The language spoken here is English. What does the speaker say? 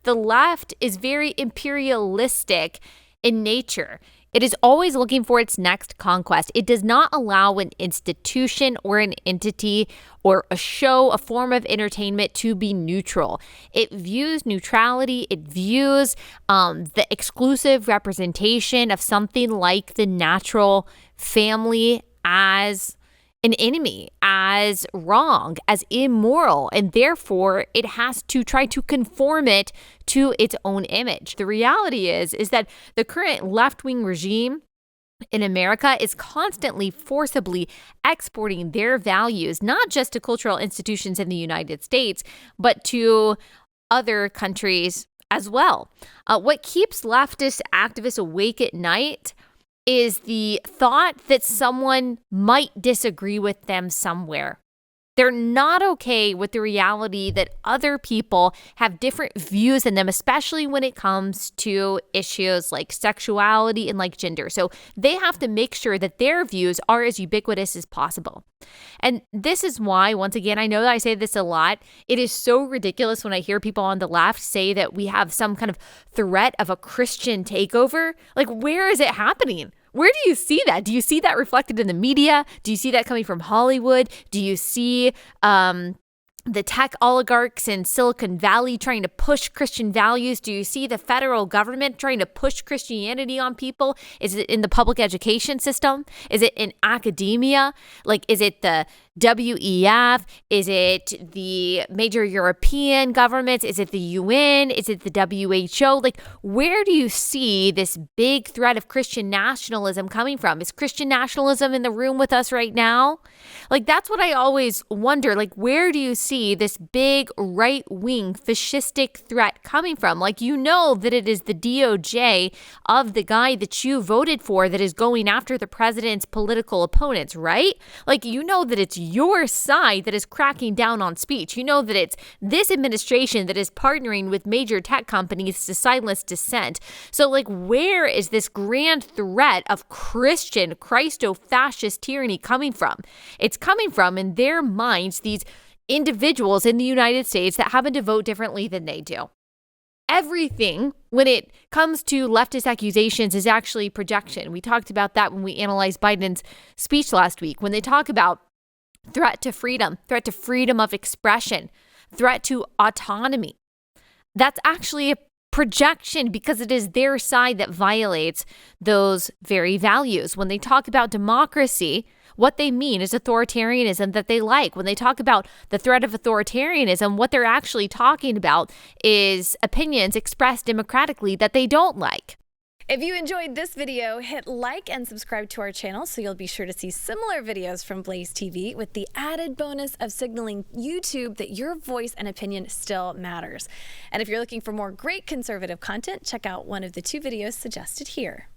the left is very imperialistic in nature. It is always looking for its next conquest. It does not allow an institution or an entity or a show, a form of entertainment to be neutral. It views neutrality, it views the exclusive representation of something like the natural family as an enemy, as wrong, as immoral, and therefore it has to try to conform it to its own image. The reality is that the current left-wing regime in America is constantly forcibly exporting their values, not just to cultural institutions in the United States, but to other countries as well. What keeps leftist activists awake at night is the thought that someone might disagree with them somewhere. They're not okay with the reality that other people have different views than them, especially when it comes to issues like sexuality and like gender. So they have to make sure that their views are as ubiquitous as possible. And this is why, once again, I know that I say this a lot, it is so ridiculous when I hear people on the left say that we have some kind of threat of a Christian takeover. Like, where is it happening? Where do you see that? Do you see that reflected in the media? Do you see that coming from Hollywood? Do you see the tech oligarchs in Silicon Valley trying to push Christian values? Do you see the federal government trying to push Christianity on people? Is it in the public education system? Is it in academia? Like, is it the WEF? Is it the major European governments? Is it the UN? Is it the WHO? Like, where do you see this big threat of Christian nationalism coming from? Is Christian nationalism in the room with us right now? Like, that's what I always wonder. Like, where do you see this big right-wing fascistic threat coming from? Like, you know that it is the DOJ of the guy that you voted for that is going after the president's political opponents, right? Like, you know that it's your side that is cracking down on speech. You know that it's this administration that is partnering with major tech companies to silence dissent. So, like, where is this grand threat of Christian Christo-fascist tyranny coming from? It's coming from, in their minds, these individuals in the United States that happen to vote differently than they do. Everything when it comes to leftist accusations is actually projection. We talked about that when we analyzed Biden's speech last week. When they talk about threat to freedom of expression, threat to autonomy, that's actually a projection because it is their side that violates those very values. When they talk about democracy, what they mean is authoritarianism that they like. When they talk about the threat of authoritarianism, what they're actually talking about is opinions expressed democratically that they don't like. If you enjoyed this video, hit like and subscribe to our channel so you'll be sure to see similar videos from BlazeTV with the added bonus of signaling YouTube that your voice and opinion still matters. And if you're looking for more great conservative content, check out one of the 2 videos suggested here.